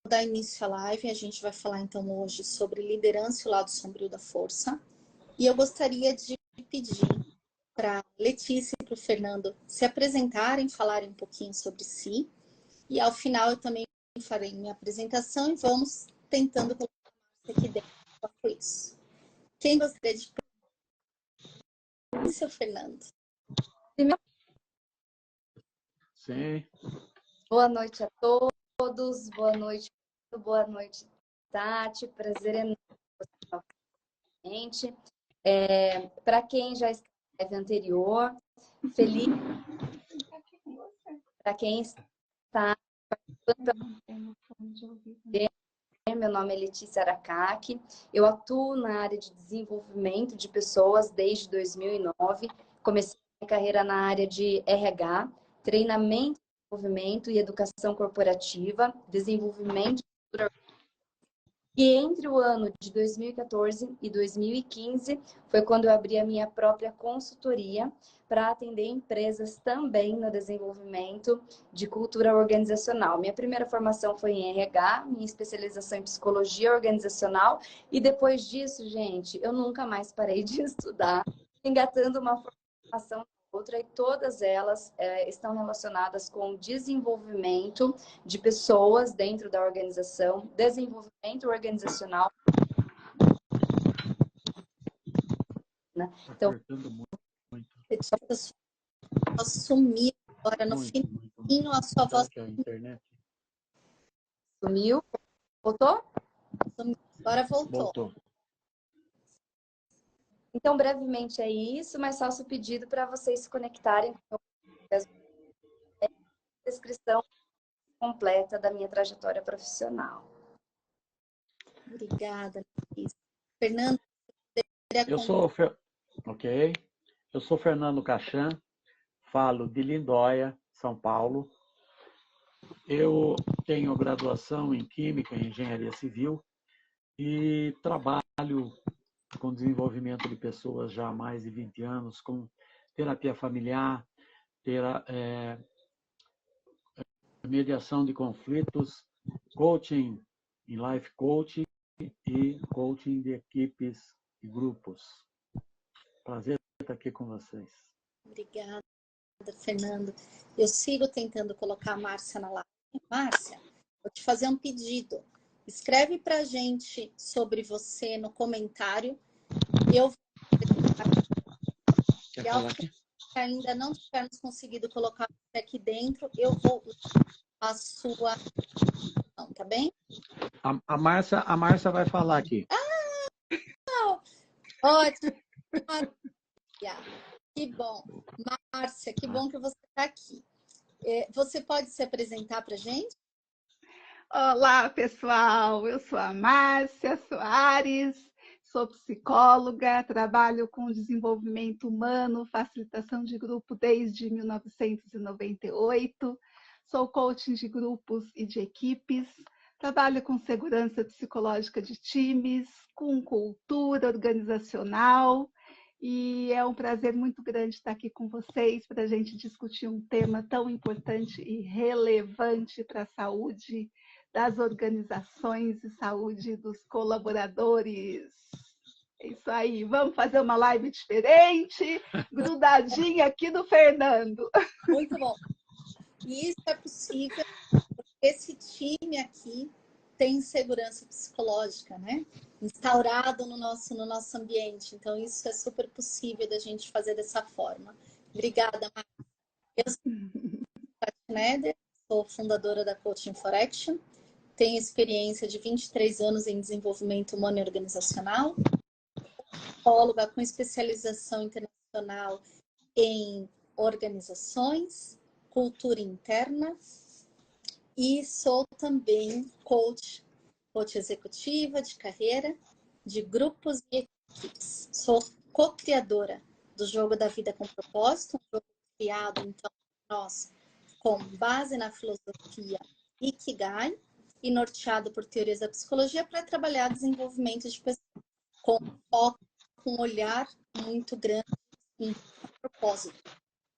dar início à live. A gente vai falar então hoje sobre liderança e o lado sombrio da força. E eu gostaria de pedir para Letícia e para o Fernando se apresentarem, falarem um pouquinho sobre si. E ao final eu também farei minha apresentação e vamos tentando colocar aqui dentro com isso. Quem gostaria de seu Fernando? Sim. Boa noite a todos, boa noite, Tati, prazer enorme novamente. Para quem já escreve anterior, feliz. Para quem está meu nome é Letícia Aracaki, eu atuo na área de desenvolvimento de pessoas desde 2009, comecei minha carreira na área de RH, treinamento, desenvolvimento e educação corporativa, desenvolvimento de cultura. E entre o ano de 2014 e 2015 foi quando eu abri a minha própria consultoria para atender empresas também no desenvolvimento de cultura organizacional. Minha primeira formação foi em RH, minha especialização em psicologia organizacional e depois disso, gente, eu nunca mais parei de estudar, engatando uma formação outra e todas elas estão relacionadas com desenvolvimento de pessoas dentro da organização, desenvolvimento organizacional. Né? Então, eu sumi agora no finalzinho, a sua voz a internet sumiu. Voltou? Agora voltou. Então, brevemente é isso, mas faço o pedido para vocês se conectarem com a descrição completa da minha trajetória profissional. Obrigada, Letícia. Fernando, eu sou Fernando Cachan, falo de Lindóia, São Paulo. Eu tenho graduação em Química e Engenharia Civil e trabalho com desenvolvimento de pessoas já há mais de 20 anos, com terapia familiar, mediação de conflitos, coaching em life coaching e coaching de equipes e grupos. Prazer estar aqui com vocês. Obrigada, Fernando. Eu sigo tentando colocar a Márcia na live. Márcia, vou te fazer um pedido. Escreve para a gente sobre você no comentário. Eu vou... Quer falar aqui? Ainda não tivermos conseguido colocar você aqui dentro, eu vou a sua... Tá bem? A Márcia vai falar aqui. Ótimo. Que bom. Márcia, que bom que você está aqui. Você pode se apresentar para a gente? Olá, pessoal. Eu sou a Márcia Soares, sou psicóloga, trabalho com desenvolvimento humano, facilitação de grupo desde 1998. Sou coaching de grupos e de equipes. Trabalho com segurança psicológica de times, com cultura organizacional. E é um prazer muito grande estar aqui com vocês para a gente discutir um tema tão importante e relevante para a saúde das organizações e saúde dos colaboradores. É isso aí, vamos fazer uma live diferente, grudadinha aqui do Fernando. Muito bom. E isso é possível, porque esse time aqui tem segurança psicológica, né? Instaurado no nosso ambiente. Então, isso é super possível da gente fazer dessa forma. Obrigada, Márcia. Eu sou Tati Schneider, sou fundadora da Coaching for Action. Tenho experiência de 23 anos em desenvolvimento humano e organizacional. Psicóloga com especialização internacional em organizações, cultura interna. E sou também coach executiva de carreira, de grupos e equipes. Sou co-criadora do Jogo da Vida com Propósito, um jogo criado, então, nós, com base na filosofia Ikigai e norteado por teorias da psicologia para trabalhar desenvolvimento de pessoas com foco, com um olhar muito grande em propósito.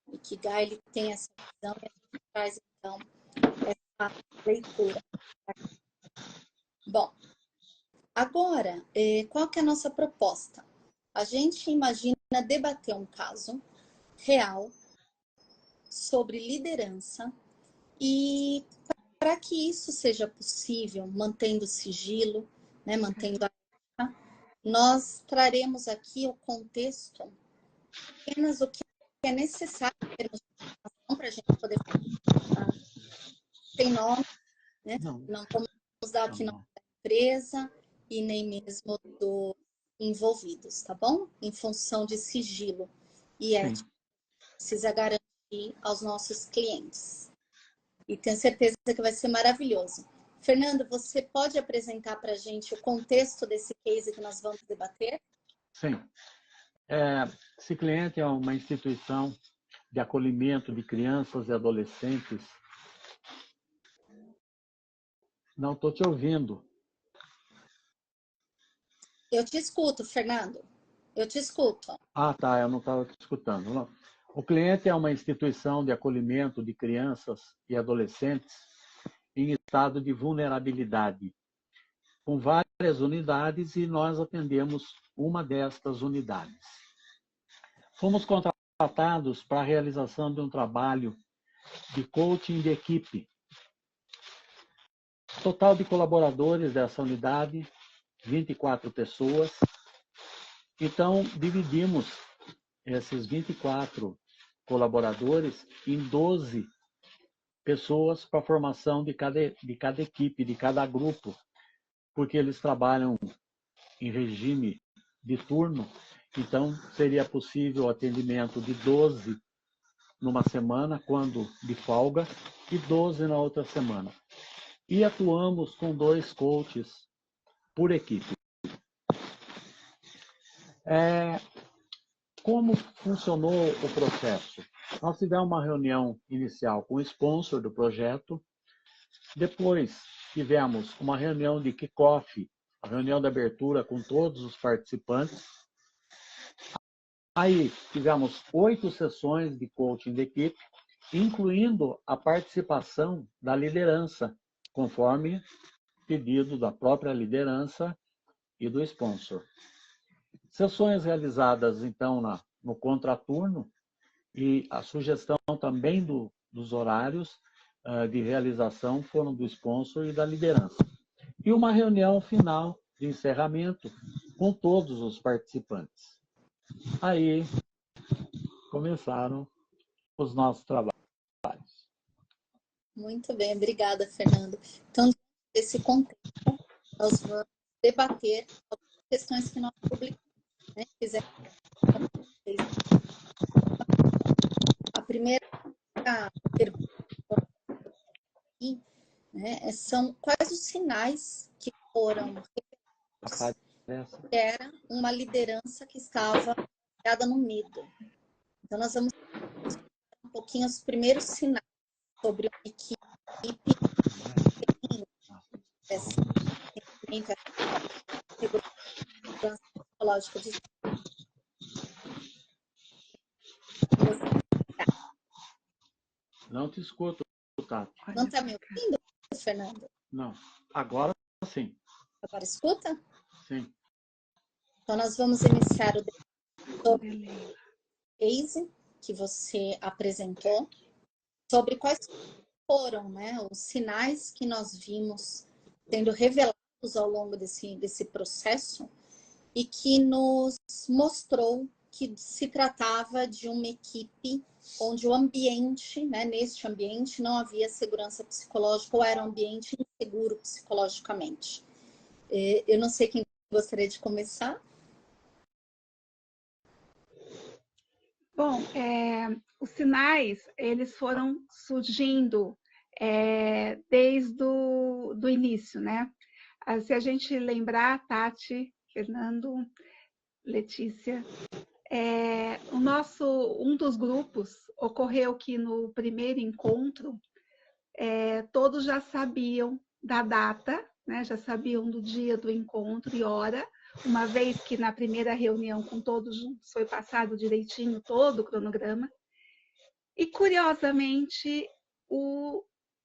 O Ikigai, ele tem essa visão e a gente traz, então, essa leitura. Agora, qual que é a nossa proposta? A gente imagina debater um caso real sobre liderança e para que isso seja possível, mantendo o sigilo, né, mantendo a... Nós traremos aqui o contexto, apenas o que é necessário em termos de informação para a gente poder falar. Tem nome, né? Não vamos dar aqui nome da empresa e nem mesmo dos envolvidos, tá bom? Em função de sigilo e ética, precisa garantir aos nossos clientes. E tenho certeza que vai ser maravilhoso. Fernando, você pode apresentar para a gente o contexto desse case que nós vamos debater? Sim. Esse cliente é uma instituição de acolhimento de crianças e adolescentes. Não estou te ouvindo. Eu te escuto, Fernando. Eu te escuto. Ah, tá. Eu não estava te escutando. Não. O cliente é uma instituição de acolhimento de crianças e adolescentes em estado de vulnerabilidade, com várias unidades, e nós atendemos uma destas unidades. Fomos contratados para a realização de um trabalho de coaching de equipe. Total de colaboradores dessa unidade, 24 pessoas. Então, dividimos esses 24 colaboradores em 12 pessoas para a formação de cada equipe, de cada grupo, porque eles trabalham em regime de turno, então seria possível o atendimento de 12 numa semana, quando de folga, e 12 na outra semana. E atuamos com 2 coaches por equipe. Como funcionou o processo? Nós tivemos uma reunião inicial com o sponsor do projeto, depois tivemos uma reunião de kick-off, a reunião de abertura com todos os participantes. Aí tivemos 8 sessões de coaching de equipe, incluindo a participação da liderança, conforme pedido da própria liderança e do sponsor. Sessões realizadas, então, no contraturno, e a sugestão também dos horários de realização foram do sponsor e da liderança. E uma reunião final de encerramento com todos os participantes. Aí começaram os nossos trabalhos. Muito bem, obrigada, Fernando. Então, nesse contexto, nós vamos debater algumas questões que nós publicamos, né? Fizemos a primeira pergunta aqui, né, são quais os sinais que foram revelados que era uma liderança que estava baseada no medo. Então, nós vamos um pouquinho os primeiros sinais sobre uma equipe essa segurança psicológica de Não te escuto, Tati. Não está me ouvindo, Fernando? Não. Agora sim. Agora escuta? Sim. Então, nós vamos iniciar o case que você apresentou, sobre quais foram, né, os sinais que nós vimos sendo revelados ao longo desse processo e que nos mostrou que se tratava de uma equipe onde o ambiente, né, neste ambiente, não havia segurança psicológica ou era um ambiente inseguro psicologicamente. Eu não sei quem gostaria de começar. Bom, os sinais, eles foram surgindo desde do início, né? Se a gente lembrar, Tati, Fernando, Letícia, um dos grupos ocorreu que no primeiro encontro, todos já sabiam da data, né? Já sabiam do dia do encontro e hora, uma vez que na primeira reunião com todos juntos foi passado direitinho todo o cronograma. E, curiosamente,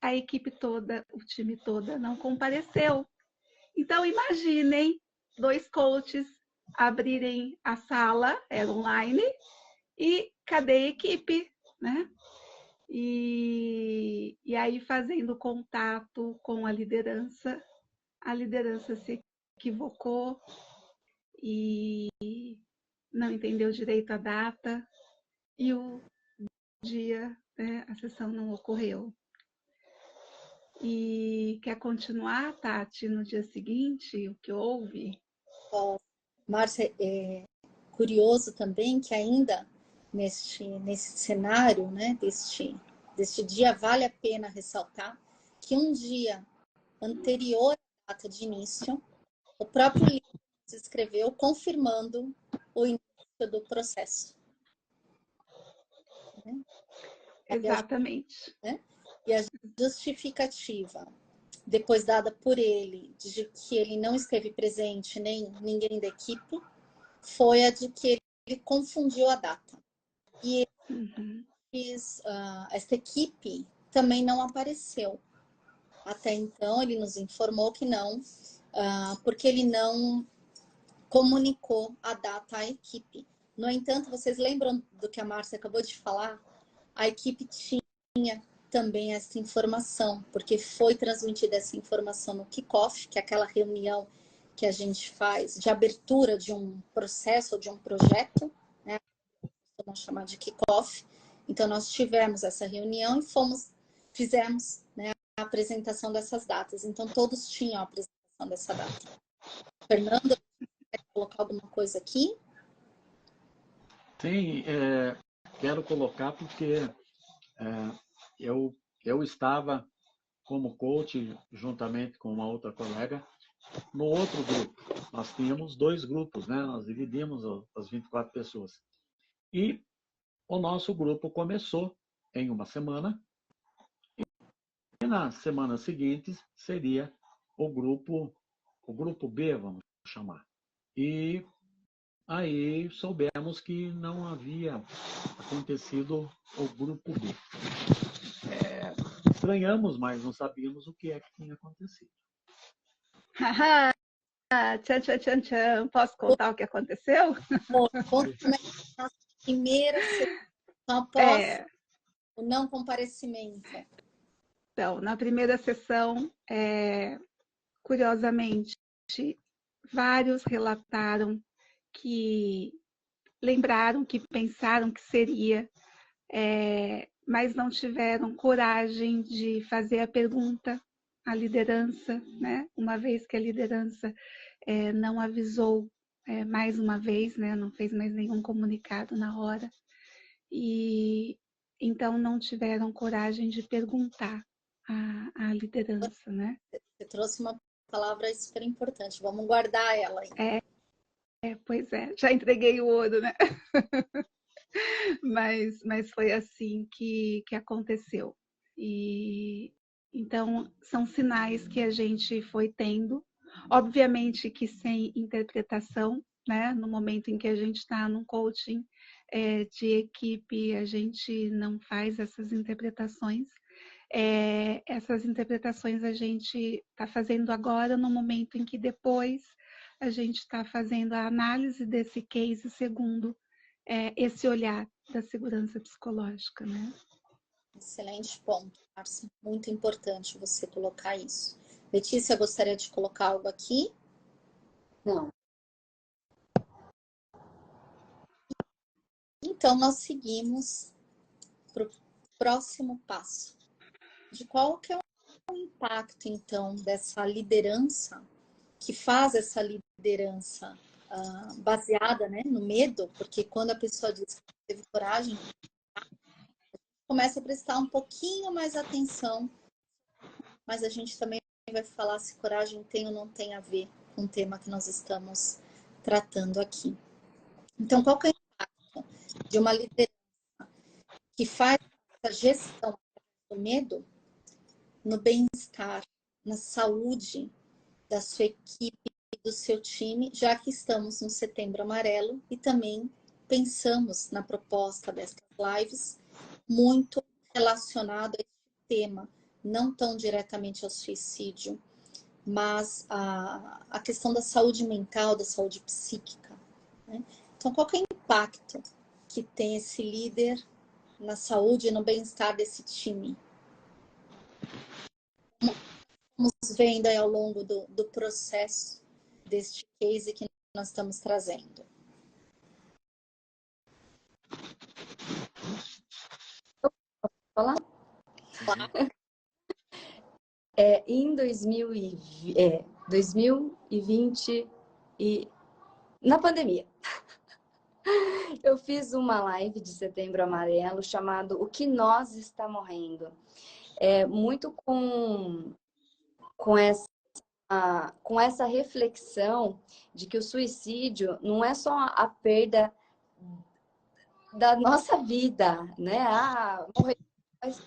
a equipe toda, o time todo não compareceu. Então, imaginem 2 coaches abrirem a sala, era online, e cadê a equipe, né? E aí, fazendo contato com a liderança se equivocou e não entendeu direito a data, e o dia, né, a sessão não ocorreu. E quer continuar, Tati, no dia seguinte, o que houve? Márcia, é curioso também que ainda nesse cenário, né, deste dia, vale a pena ressaltar que um dia anterior à data de início, o próprio livro se escreveu confirmando o início do processo. Né? Exatamente. E a justificativa, depois dada por ele, de que ele não esteve presente, nem ninguém da equipe, foi a de que ele confundiu a data. E essa equipe também não apareceu. Até então, ele nos informou que não, porque ele não comunicou a data à equipe. No entanto, vocês lembram do que a Márcia acabou de falar? A equipe tinha também essa informação, porque foi transmitida essa informação no kickoff, que é aquela reunião que a gente faz de abertura de um processo ou de um projeto, né? Vamos chamar de kickoff. Então, nós tivemos essa reunião e fizemos, né, a apresentação dessas datas. Então, todos tinham a apresentação dessa data. Fernando, quer colocar alguma coisa aqui? Sim, quero colocar porque eu estava como coach, juntamente com uma outra colega, no outro grupo. Nós tínhamos 2 grupos, né? Nós dividimos as 24 pessoas. E o nosso grupo começou em uma semana, e na semana seguinte seria o grupo B, vamos chamar. E aí soubemos que não havia acontecido o grupo B. Estranhamos, mas não sabíamos o que é que tinha acontecido. Tchan, tchan, tchan, tchan. Posso contar o que aconteceu? Conta como é que foi a primeira sessão após o não comparecimento. Então, na primeira sessão, curiosamente, vários relataram que lembraram, que pensaram que seria, mas não tiveram coragem de fazer a pergunta à liderança, né? Uma vez que a liderança não avisou mais uma vez, né? Não fez mais nenhum comunicado na hora, e então não tiveram coragem de perguntar à liderança, né? Você trouxe uma palavra super importante, vamos guardar ela aí. Pois é, já entreguei o ouro, né? mas foi assim que aconteceu. E então são sinais que a gente foi tendo, obviamente que sem interpretação, né? No momento em que a gente está num coaching de equipe, a gente não faz essas interpretações. Essas interpretações a gente está fazendo agora, no momento em que depois a gente está fazendo a análise desse case segundo esse olhar da segurança psicológica, né? Excelente ponto, Márcia. Muito importante você colocar isso. Letícia, gostaria de colocar algo aqui? Não. Então, nós seguimos para o próximo passo. De qual que é o impacto, então, dessa liderança, que faz essa liderança baseada, né, no medo? Porque quando a pessoa diz que teve coragem, começa a prestar um pouquinho mais atenção, mas a gente também vai falar se coragem tem ou não tem a ver com o tema que nós estamos tratando aqui. Então, qual que é o impacto de uma liderança que faz essa gestão do medo no bem-estar, na saúde da sua equipe e do seu time, já que estamos no Setembro Amarelo e também pensamos na proposta dessas lives muito relacionado a esse tema, não tão diretamente ao suicídio, mas a questão da saúde mental, da saúde psíquica, né? Então, qual que é o impacto que tem esse líder na saúde e no bem-estar desse time? Estamos vendo aí ao longo do processo deste case que nós estamos trazendo. Falar? Em 2020 e na pandemia, eu fiz uma live de Setembro Amarelo chamado O que nós está morrendo. Muito com essa reflexão de que o suicídio não é só a perda da nossa vida, né? Morrer, mas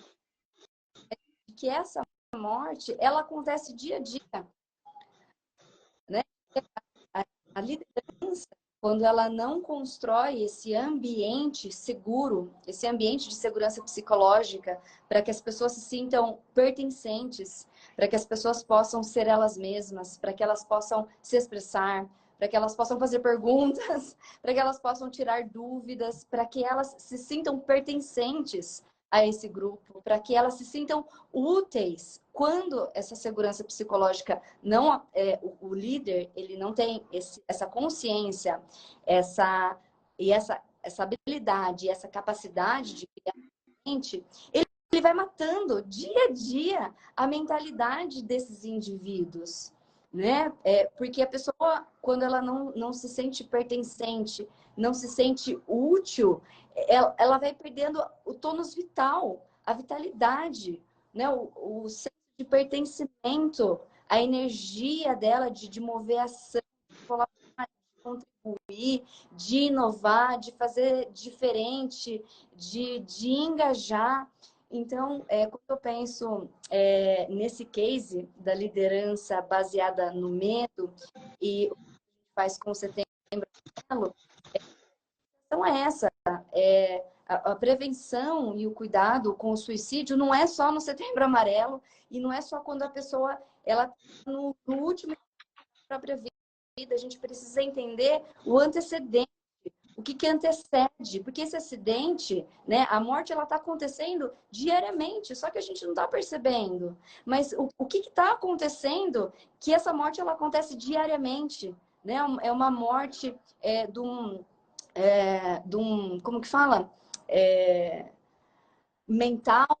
que essa morte, ela acontece dia a dia, né? A liderança, quando ela não constrói esse ambiente seguro, esse ambiente de segurança psicológica, para que as pessoas se sintam pertencentes, para que as pessoas possam ser elas mesmas, para que elas possam se expressar, para que elas possam fazer perguntas, para que elas possam tirar dúvidas, para que elas se sintam pertencentes a esse grupo, para que elas se sintam úteis. Quando essa segurança psicológica não, o líder, ele não tem essa consciência, essa habilidade, essa capacidade de criar mente, ele vai matando dia a dia a mentalidade desses indivíduos, né? Porque a pessoa, quando ela não se sente pertencente, não se sente útil, ela vai perdendo o tônus vital, a vitalidade, né? O senso de pertencimento, a energia dela de mover ação, de colaborar, de contribuir, de inovar, de fazer diferente, de engajar. Então, quando eu penso nesse case da liderança baseada no medo e o que faz com o Setembro Amarelo, então essa. A prevenção e o cuidado com o suicídio não é só no Setembro Amarelo e não é só quando a pessoa ela está no último da própria vida. A gente precisa entender o antecedente, o que antecede, porque esse acidente, né, a morte ela está acontecendo diariamente, só que a gente não está percebendo. Mas o que está acontecendo que essa morte ela acontece diariamente, né? É uma morte de um, como que fala? Mental,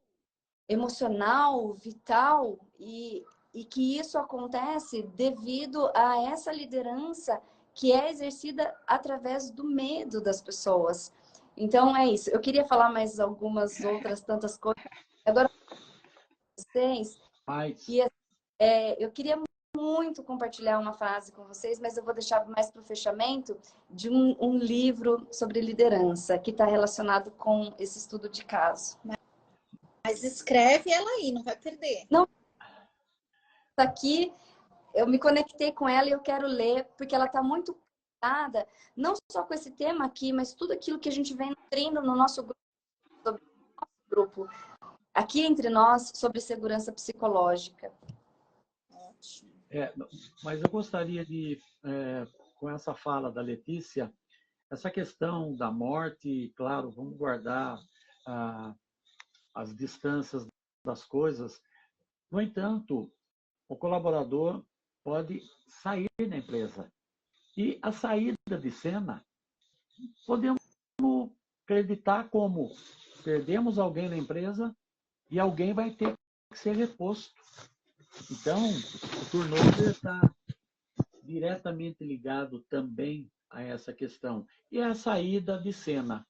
emocional, vital, e que isso acontece devido a essa liderança que é exercida através do medo das pessoas. Então, é isso. Eu queria falar mais algumas outras tantas coisas. Agora, vocês, eu queria muito compartilhar uma frase com vocês, mas eu vou deixar mais para o fechamento de um livro sobre liderança, que está relacionado com esse estudo de caso. Mas escreve ela aí, não vai perder. Não, aqui eu me conectei com ela e eu quero ler, porque ela está muito conectada, não só com esse tema aqui, mas tudo aquilo que a gente vem nutrindo no nosso grupo, aqui entre nós, sobre segurança psicológica. Ótimo. Mas eu gostaria de, com essa fala da Letícia, essa questão da morte, claro, vamos guardar as distâncias das coisas. No entanto, o colaborador pode sair da empresa. E a saída de cena, podemos acreditar como perdemos alguém na empresa e alguém vai ter que ser reposto. Então, o turnover está diretamente ligado também a essa questão. E a saída de cena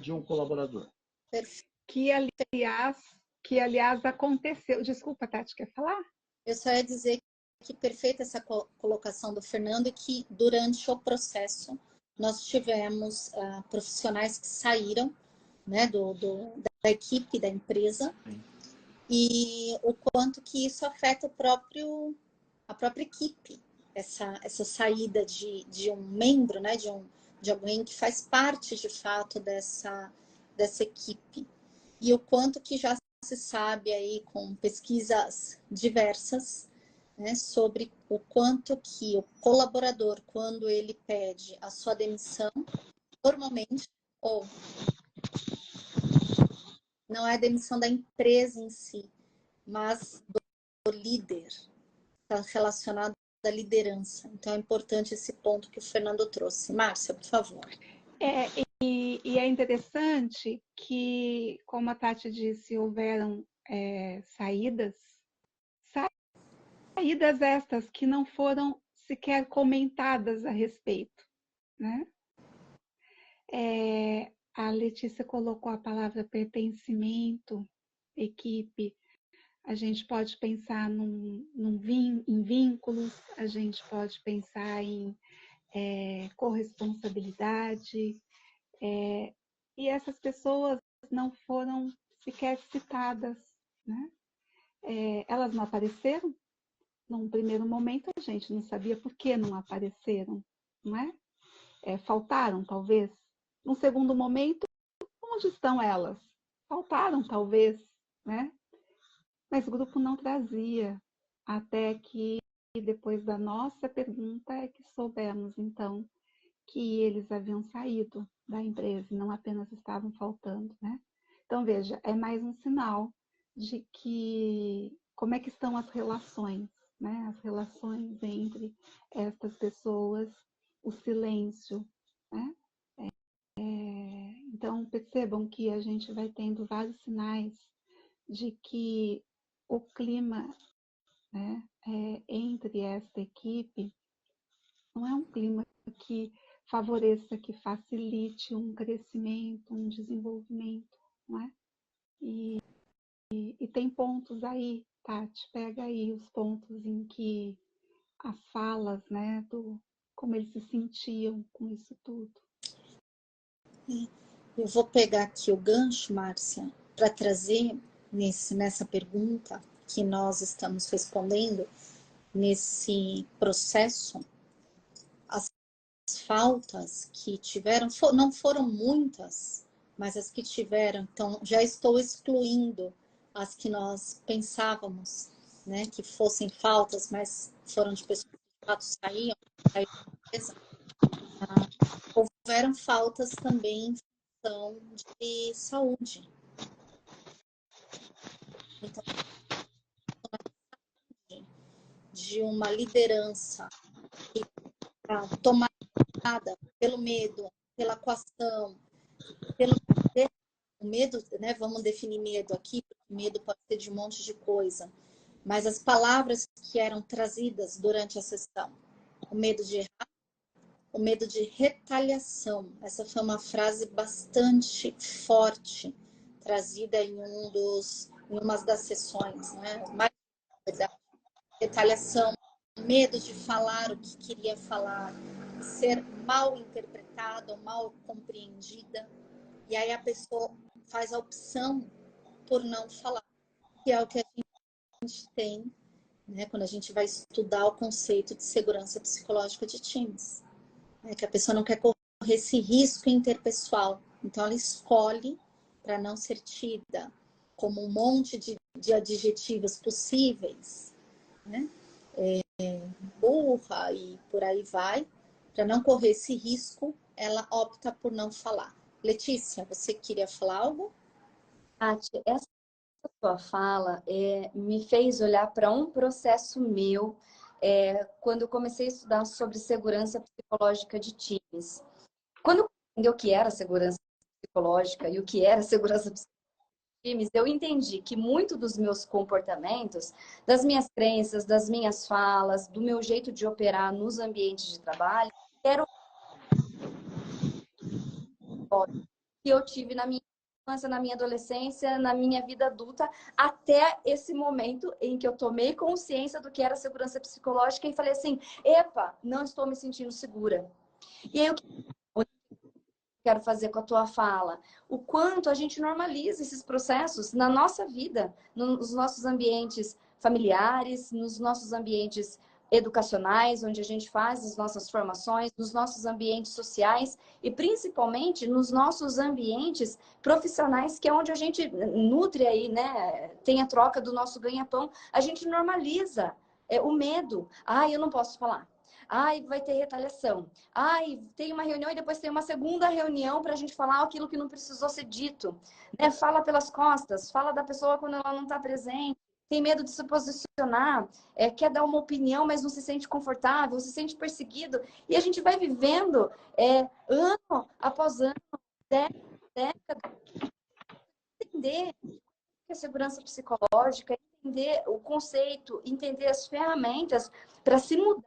de um colaborador. Que, aliás, aconteceu. Desculpa, Tati, quer falar? Eu só ia dizer que perfeita essa colocação do Fernando e que durante o processo nós tivemos profissionais que saíram, né, da equipe da empresa. Sim. E o quanto que isso afeta a própria equipe, essa saída de um membro, né, de alguém que faz parte de fato dessa equipe. E o quanto que já se sabe aí com pesquisas diversas né, sobre o quanto que o colaborador, quando ele pede a sua demissão, normalmente, ou não é a demissão da empresa em si, mas do líder, está relacionado à liderança. Então é importante esse ponto que o Fernando trouxe. Márcia, por favor. E é interessante que, como a Tati disse, houveram saídas estas que não foram sequer comentadas a respeito, né? A Letícia colocou a palavra pertencimento, equipe. A gente pode pensar em vínculos, a gente pode pensar em corresponsabilidade, e essas pessoas não foram sequer citadas, né? Elas não apareceram. Num primeiro momento, a gente não sabia por que não apareceram, não é? Faltaram, talvez. Num segundo momento, onde estão elas? Faltaram, talvez, né? Mas o grupo não trazia, até que depois da nossa pergunta é que soubemos, então, que eles haviam saído da empresa e não apenas estavam faltando, né? Então, veja, é mais um sinal de que como é que estão as relações, né? As relações entre estas pessoas, o silêncio, né? Então, percebam que a gente vai tendo vários sinais de que o clima, né, entre esta equipe não é um clima que favoreça, que facilite um crescimento, um desenvolvimento, não é? E tem pontos aí, Tati, pega aí os pontos em que as falas, né, como eles se sentiam com isso tudo. Eu vou pegar aqui o gancho, Márcia, para trazer nessa pergunta que nós estamos respondendo, nesse processo, as faltas que tiveram, não foram muitas, mas as que tiveram, então já estou excluindo as que nós pensávamos, né, que fossem faltas, mas foram de pessoas que de fato saíam houveram faltas também em função de saúde. Então, de uma liderança que está tomada pelo medo, pela coação, pelo medo, né? Vamos definir medo aqui, porque medo pode ser de um monte de coisa. Mas as palavras que eram trazidas durante a sessão, o medo de errar, o medo de retaliação. Essa foi uma frase bastante forte, trazida em uma das sessões, né? Mais verdade, retaliação, medo de falar o que queria falar, ser mal interpretada ou mal compreendida. E aí a pessoa faz a opção por não falar, que é o que a gente tem, né, quando a gente vai estudar o conceito de segurança psicológica de times. É que a pessoa não quer correr esse risco interpessoal. Então, ela escolhe para não ser tida como um monte de adjetivos possíveis, né? Burra e por aí vai. Para não correr esse risco, ela opta por não falar. Letícia, você queria falar algo? Tati, essa sua fala me fez olhar para um processo meu quando eu comecei a estudar sobre segurança psicológica de times. Quando eu entendi o que era segurança psicológica e o que era segurança psicológica de times, eu entendi que muito dos meus comportamentos, das minhas crenças, das minhas falas, do meu jeito de operar nos ambientes de trabalho, eram que eu tive na minha infância, na minha adolescência, na minha vida adulta, até esse momento em que eu tomei consciência do que era segurança psicológica e falei assim, epa, não estou me sentindo segura. E aí, o que eu quero fazer com a tua fala? O quanto a gente normaliza esses processos na nossa vida, nos nossos ambientes familiares, nos nossos ambientes educacionais, onde a gente faz as nossas formações, nos nossos ambientes sociais e principalmente nos nossos ambientes profissionais, que é onde a gente nutre aí, né? Tem a troca do nosso ganha-pão. A gente normaliza o medo. Ai, eu não posso falar. Ai, vai ter retaliação. Ai, tem uma reunião e depois tem uma segunda reunião para a gente falar aquilo que não precisou ser dito. Né? Fala pelas costas, fala da pessoa quando ela não está presente. Tem medo de se posicionar, quer dar uma opinião, mas não se sente confortável, se sente perseguido. E a gente vai vivendo ano após ano, década, entender que é segurança psicológica, entender o conceito, entender as ferramentas para se mudar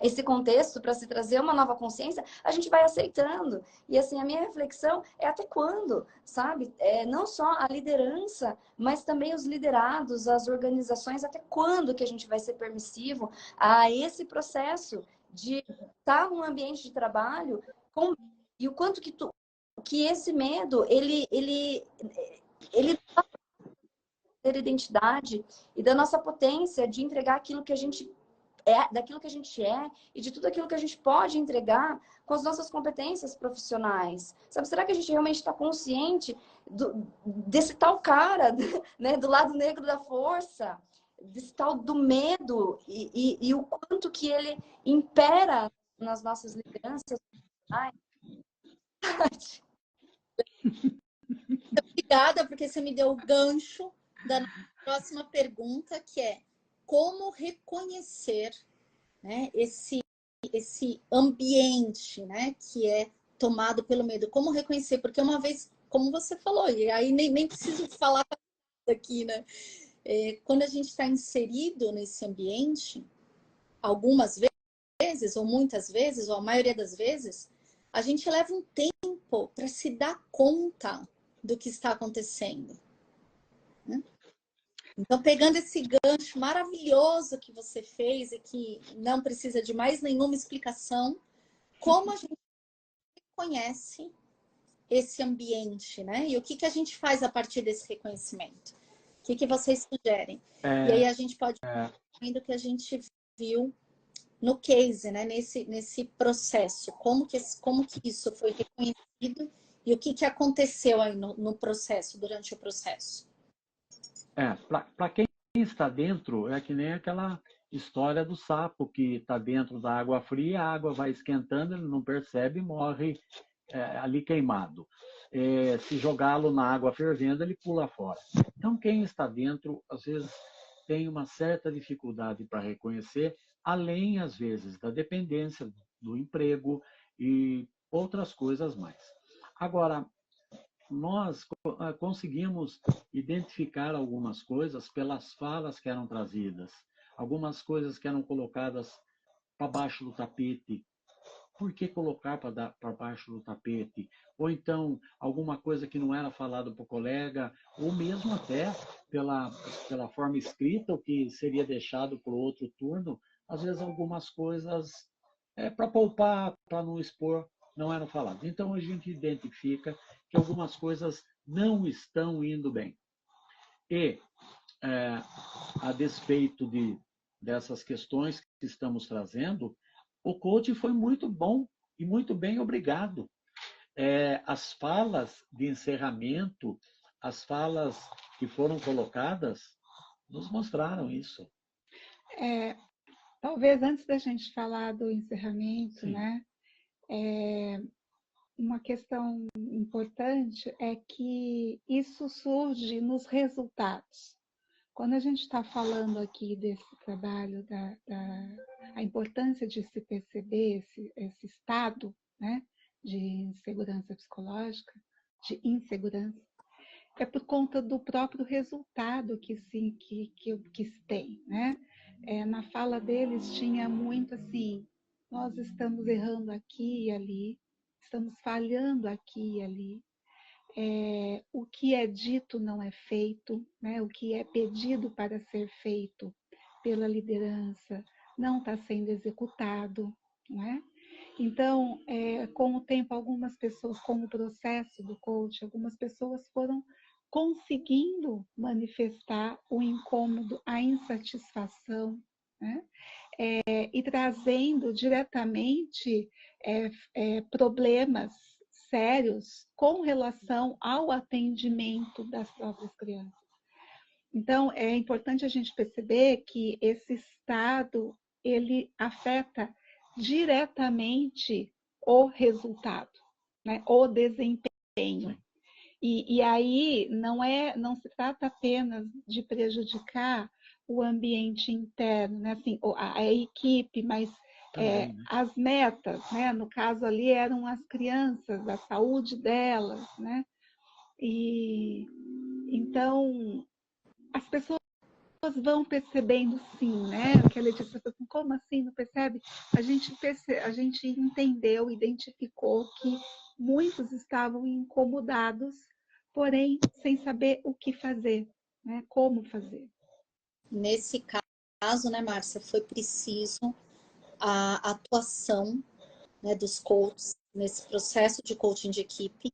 esse contexto, para se trazer uma nova consciência, a gente vai aceitando. E assim, a minha reflexão é até quando, sabe? Não só a liderança, mas também os liderados, as organizações, até quando que a gente vai ser permissivo a esse processo de estar num ambiente de trabalho e o quanto que esse medo, ele ter identidade e da nossa potência de entregar aquilo que a gente daquilo que a gente e de tudo aquilo que a gente pode entregar com as nossas competências profissionais. Sabe, será que a gente realmente está consciente desse tal cara, né, do lado negro da força, desse tal do medo e o quanto que ele impera nas nossas lideranças? Ai. Obrigada, porque você me deu o gancho da próxima pergunta, que é como reconhecer, né, esse ambiente, né, que é tomado pelo medo. Como reconhecer? Porque uma vez, como você falou, e aí nem preciso falar aqui, né? Quando a gente está inserido nesse ambiente, algumas vezes, ou muitas vezes, ou a maioria das vezes, a gente leva um tempo para se dar conta do que está acontecendo, né? Então, pegando esse gancho maravilhoso que você fez e que não precisa de mais nenhuma explicação, como a gente conhece esse ambiente, né? E o que a gente faz a partir desse reconhecimento? O que vocês sugerem? E aí a gente pode ir do que a gente viu no case, né? Nesse processo. Como que isso foi reconhecido e o que aconteceu aí no processo, durante o processo? Para quem está dentro, é que nem aquela história do sapo que está dentro da água fria, a água vai esquentando, ele não percebe e morre ali queimado. Se jogá-lo na água fervendo, ele pula fora. Então, quem está dentro, às vezes, tem uma certa dificuldade para reconhecer, além, às vezes, da dependência do emprego e outras coisas mais. Agora, nós conseguimos identificar algumas coisas pelas falas que eram trazidas, algumas coisas que eram colocadas para baixo do tapete. Por que colocar para baixo do tapete? Ou então, alguma coisa que não era falado para o colega, ou mesmo até pela forma escrita, o que seria deixado para o outro turno, às vezes algumas coisas, para poupar, para não expor, não eram faladas. Então, a gente identifica que algumas coisas não estão indo bem. E, a despeito dessas questões que estamos trazendo, o coach foi muito bom e muito bem, obrigado. As falas de encerramento, as falas que foram colocadas, nos mostraram isso. Talvez antes da gente falar do encerramento, Sim. né? Uma questão importante é que isso surge nos resultados. Quando a gente está falando aqui desse trabalho, a importância de se perceber esse estado, né, de insegurança psicológica, de insegurança, é por conta do próprio resultado que se tem, né? Na fala deles tinha muito assim, nós estamos errando aqui e ali, estamos falhando aqui e ali, o que é dito não é feito, né? O que é pedido para ser feito pela liderança não está sendo executado, não é? Então, com o tempo, algumas pessoas, com o processo do coach, algumas pessoas foram conseguindo manifestar o incômodo, a insatisfação, né? E trazendo diretamente problemas sérios com relação ao atendimento das próprias crianças. Então, é importante a gente perceber que esse estado, ele afeta diretamente o resultado, né? O desempenho. E aí não se trata apenas de prejudicar o ambiente interno, né? Assim, a equipe, mas Também, né? as metas, né? No caso ali eram as crianças, a saúde delas, né? E então as pessoas vão percebendo sim, né? O que a Letícia falou, como assim, não percebe? A gente entendeu, identificou que muitos estavam incomodados, porém sem saber o que fazer, né? Como fazer. Nesse caso, né, Márcia, foi preciso a atuação, né, dos coaches nesse processo de coaching de equipe,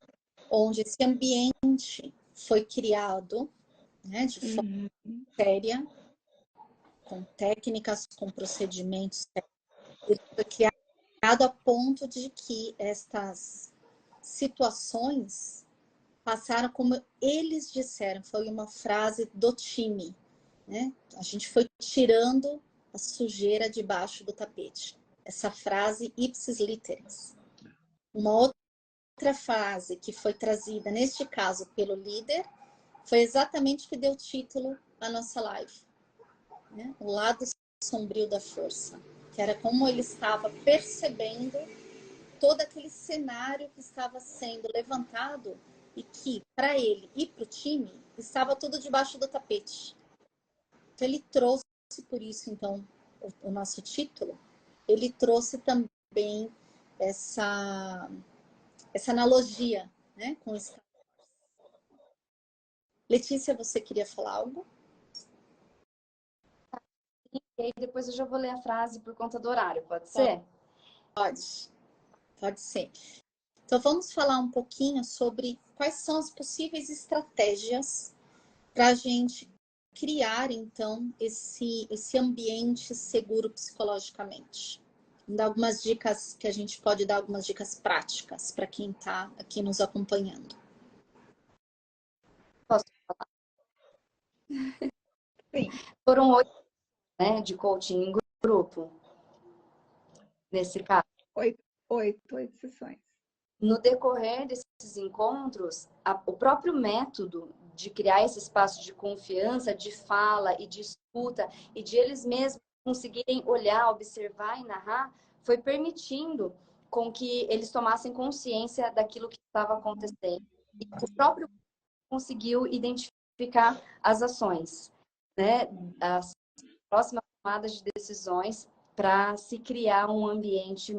onde esse ambiente foi criado, né, de forma séria, com técnicas, com procedimentos. Ele foi criado a ponto de que estas situações passaram como eles disseram, foi uma frase do time, né? A gente foi tirando a sujeira debaixo do tapete. Essa frase ipsis literis. Uma outra frase que foi trazida, neste caso, pelo líder, foi exatamente o que deu título à nossa live, né? O lado sombrio da força, que era como ele estava percebendo todo aquele cenário que estava sendo levantado e que, para ele e para o time, estava tudo debaixo do tapete. Então, ele trouxe, por isso, então, o nosso título, ele trouxe também essa analogia, né, com isso. Letícia, você queria falar algo? E aí depois eu já vou ler a frase por conta do horário, pode ser? Pode ser. Então, vamos falar um pouquinho sobre quais são as possíveis estratégias para a gente criar, então, esse ambiente seguro psicologicamente. Dar algumas dicas que a gente pode dar, algumas dicas práticas para quem está aqui nos acompanhando. Posso falar? Sim. Foram 8, né, de coaching em grupo, nesse caso. 8 sessões. No decorrer desses encontros, o próprio método de criar esse espaço de confiança, de fala e de escuta, e de eles mesmos conseguirem olhar, observar e narrar, foi permitindo com que eles tomassem consciência daquilo que estava acontecendo. E o próprio conseguiu identificar as ações, né, as próximas tomadas de decisões para se criar um ambiente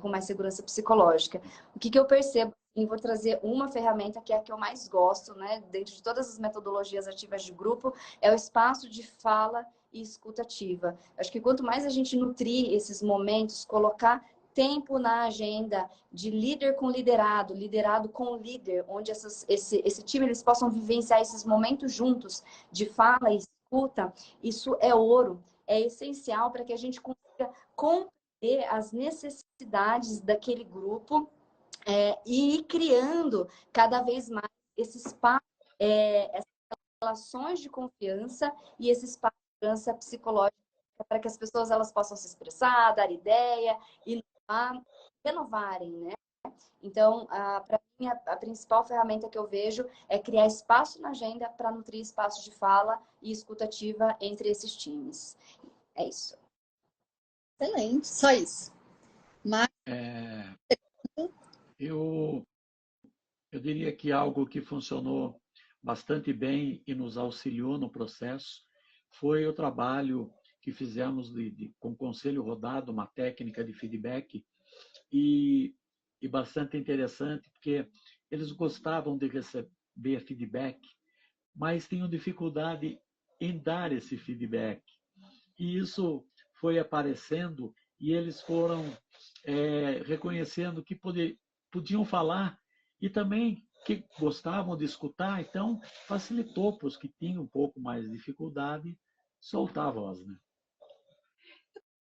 com mais segurança psicológica. O que eu percebo, e vou trazer uma ferramenta que é a que eu mais gosto, né, dentro de todas as metodologias ativas de grupo, é o espaço de fala e escuta ativa. Acho que quanto mais a gente nutrir esses momentos, colocar tempo na agenda de líder com liderado, liderado com líder, onde esse time eles possam vivenciar esses momentos juntos de fala e escuta, isso é ouro, é essencial para que a gente consiga compreender as necessidades daquele grupo e ir criando cada vez mais esse espaço, essas relações de confiança e esse espaço de confiança psicológica para que as pessoas elas possam se expressar, dar ideia, inovar, renovarem, né? Então, para mim, a principal ferramenta que eu vejo é criar espaço na agenda para nutrir espaço de fala e escuta ativa entre esses times. É isso. Excelente, só isso. Mas eu diria que algo que funcionou bastante bem e nos auxiliou no processo foi o trabalho que fizemos com o Conselho Rodado, uma técnica de feedback, e bastante interessante, porque eles gostavam de receber feedback, mas tinham dificuldade em dar esse feedback. E isso foi aparecendo e eles foram reconhecendo que podiam falar e também que gostavam de escutar, então facilitou para os que tinham um pouco mais de dificuldade soltar a voz, né?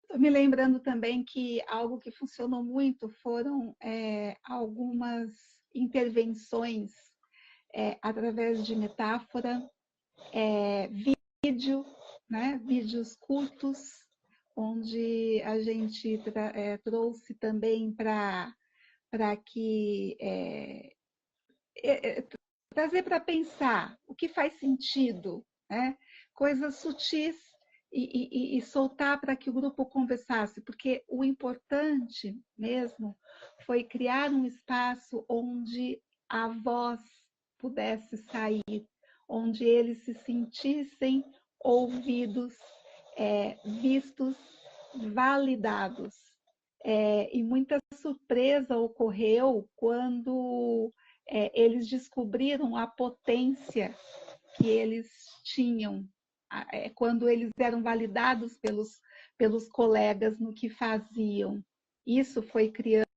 Estou me lembrando também que algo que funcionou muito foram algumas intervenções através de metáfora, vídeo, né? Vídeos curtos, onde a gente trouxe também para que trazer para pensar o que faz sentido, né? Coisas sutis e soltar para que o grupo conversasse, porque o importante mesmo foi criar um espaço onde a voz pudesse sair, onde eles se sentissem ouvidos, vistos, validados. E muita surpresa ocorreu quando eles descobriram a potência que eles tinham, quando eles eram validados pelos colegas no que faziam. Isso foi criando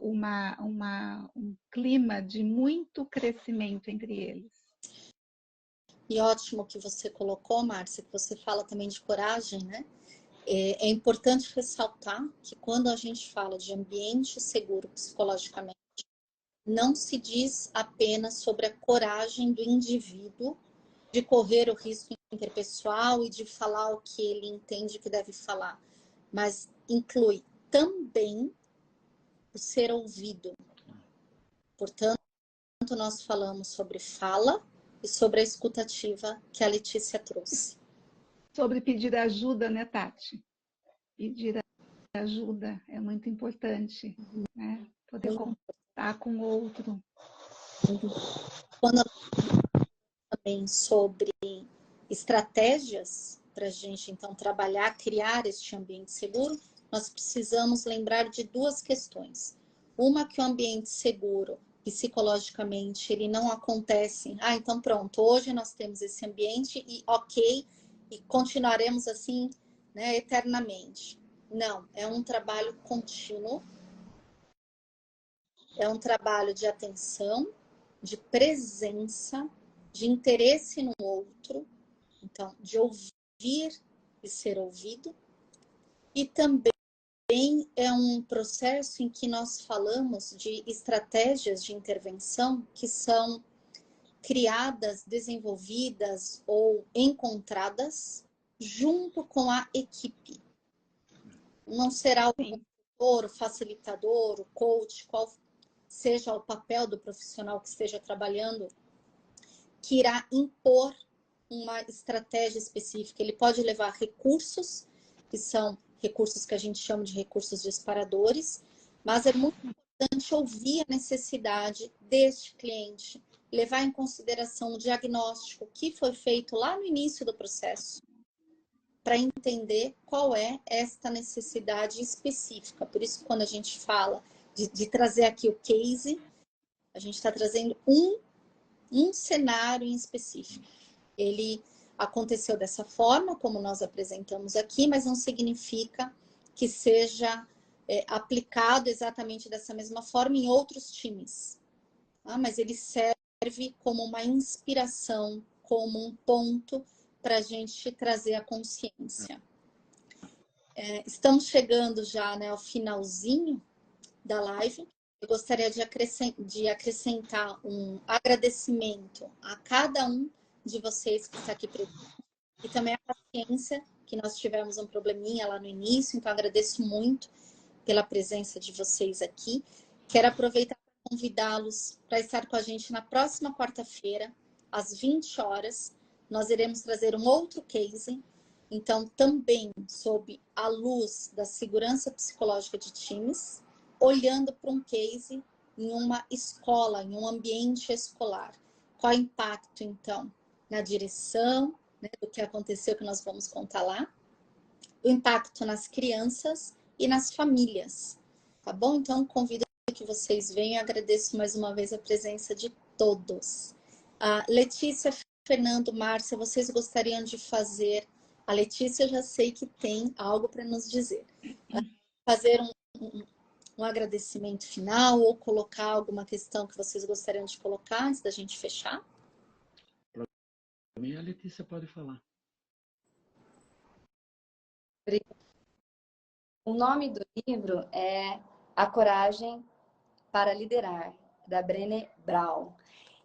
um clima de muito crescimento entre eles. E ótimo que você colocou, Márcia, que você fala também de coragem, né? É importante ressaltar que quando a gente fala de ambiente seguro psicologicamente, não se diz apenas sobre a coragem do indivíduo de correr o risco interpessoal e de falar o que ele entende que deve falar, mas inclui também o ser ouvido. Portanto, nós falamos sobre fala e sobre a escutativa que a Letícia trouxe. Sobre pedir ajuda, né, Tati? Pedir ajuda é muito importante, né? Poder contar com o outro. Quando também sobre estratégias para a gente, então, trabalhar, criar este ambiente seguro, nós precisamos lembrar de duas questões. Uma, que o ambiente seguro, psicologicamente, ele não acontece, então pronto, hoje nós temos esse ambiente e ok, e continuaremos assim, né, eternamente. Não, é um trabalho contínuo, é um trabalho de atenção, de presença, de interesse no outro, então, de ouvir e ser ouvido. E também é um processo em que nós falamos de estratégias de intervenção que são criadas, desenvolvidas ou encontradas junto com a equipe. Não será o consultor, o facilitador, o coach, qual seja o papel do profissional que esteja trabalhando, que irá impor uma estratégia específica. Ele pode levar recursos, que são recursos que a gente chama de recursos disparadores, mas é muito importante ouvir a necessidade deste cliente, levar em consideração o diagnóstico que foi feito lá no início do processo, para entender qual é esta necessidade específica. Por isso, quando a gente fala de trazer aqui o case, a gente está trazendo um cenário em específico. Ele aconteceu dessa forma, como nós apresentamos aqui, mas não significa que seja aplicado exatamente dessa mesma forma em outros times. Mas ele serve como uma inspiração, como um ponto para a gente trazer a consciência. Estamos chegando já, né, ao finalzinho da live. Eu gostaria de acrescentar um agradecimento a cada um de vocês que está aqui presente e também a paciência, que nós tivemos um probleminha lá no início, então agradeço muito pela presença de vocês aqui. Quero aproveitar para convidá-los para estar com a gente na próxima quarta-feira, às 20 horas. Nós iremos trazer um outro case, então também sob a luz da segurança psicológica de times, olhando para um case em uma escola, em um ambiente escolar. Qual o impacto, então, na direção, né, do que aconteceu, que nós vamos contar lá, o impacto nas crianças e nas famílias, tá bom? Então, convido que vocês venham, agradeço mais uma vez a presença de todos. Letícia, Fernando, Márcia, vocês gostariam de fazer... A Letícia, eu já sei que tem algo para nos dizer. Fazer um agradecimento final ou colocar alguma questão que vocês gostariam de colocar antes da gente fechar? Para mim, a Letícia pode falar. O nome do livro é A Coragem para Liderar, da Brené Brown.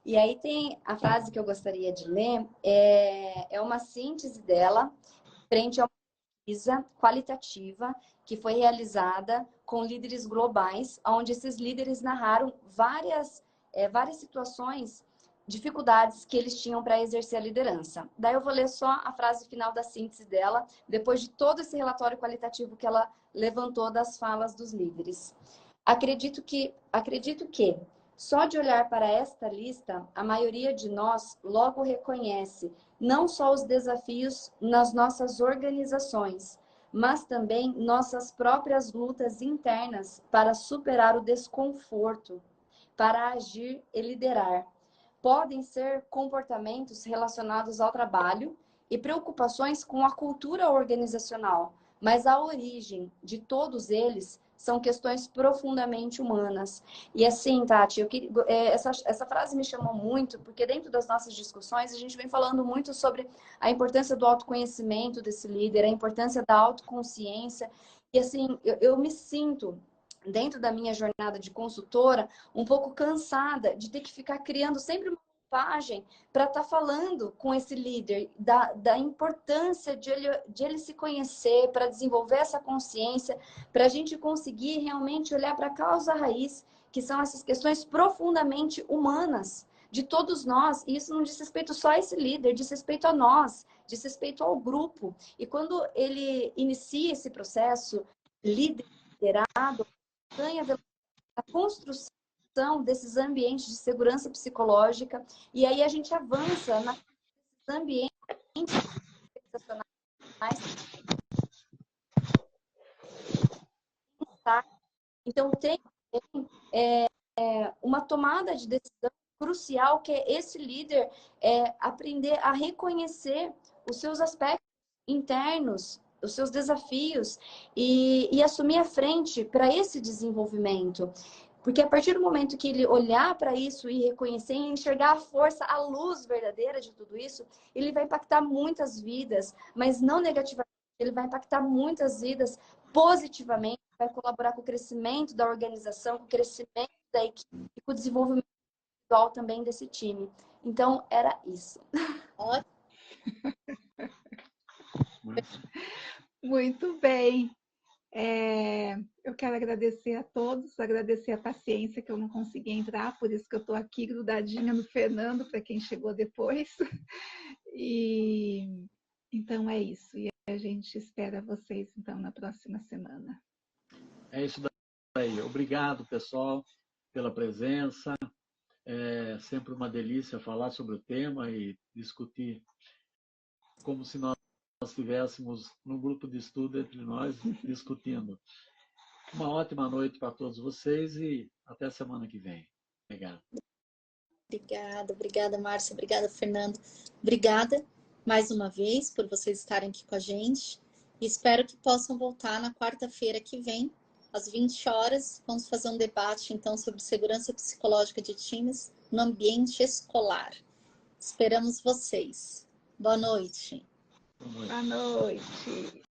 E aí tem a frase que eu gostaria de ler, é uma síntese dela frente a uma pesquisa qualitativa que foi realizada com líderes globais, onde esses líderes narraram várias situações, dificuldades que eles tinham para exercer a liderança. Daí eu vou ler só a frase final da síntese dela, depois de todo esse relatório qualitativo que ela levantou das falas dos líderes. Acredito que só de olhar para esta lista, a maioria de nós logo reconhece não só os desafios nas nossas organizações, mas também nossas próprias lutas internas para superar o desconforto, para agir e liderar. Podem ser comportamentos relacionados ao trabalho e preocupações com a cultura organizacional, mas a origem de todos eles são questões profundamente humanas. E assim, Tati, essa frase me chamou muito, porque dentro das nossas discussões a gente vem falando muito sobre a importância do autoconhecimento desse líder, a importância da autoconsciência. E assim, eu me sinto, dentro da minha jornada de consultora, um pouco cansada de ter que ficar criando sempre uma roupagem para estar falando com esse líder da importância de ele se conhecer, para desenvolver essa consciência, para a gente conseguir realmente olhar para a causa raiz, que são essas questões profundamente humanas de todos nós. E isso não diz respeito só a esse líder, diz respeito a nós, diz respeito ao grupo. E quando ele inicia esse processo liderado, ganha a construção desses ambientes de segurança psicológica, e aí a gente avança nos ambientes organizacionais. Então, tem uma tomada de decisão crucial, que é esse líder aprender a reconhecer os seus aspectos internos, os seus desafios, e assumir a frente para esse desenvolvimento. Porque a partir do momento que ele olhar para isso e reconhecer, e enxergar a força, a luz verdadeira de tudo isso, ele vai impactar muitas vidas, mas não negativamente, ele vai impactar muitas vidas positivamente, vai colaborar com o crescimento da organização, com o crescimento da equipe e com o desenvolvimento individual também desse time. Então, era isso. Ótimo. Muito bem. Eu quero agradecer a todos, agradecer a paciência que eu não consegui entrar, por isso que eu estou aqui grudadinha no Fernando, para quem chegou depois. E então é isso. E a gente espera vocês então na próxima semana. É isso daí. Obrigado, pessoal, pela presença. É sempre uma delícia falar sobre o tema e discutir como se nós estivéssemos num grupo de estudo entre nós discutindo. Uma ótima noite para todos vocês e até a semana que vem. Obrigado. Obrigada, Márcia. Obrigada, Fernando. Obrigada mais uma vez por vocês estarem aqui com a gente. E espero que possam voltar na quarta-feira que vem, às 20 horas. Vamos fazer um debate, então, sobre segurança psicológica de times no ambiente escolar. Esperamos vocês. Boa noite. Boa noite. Boa noite.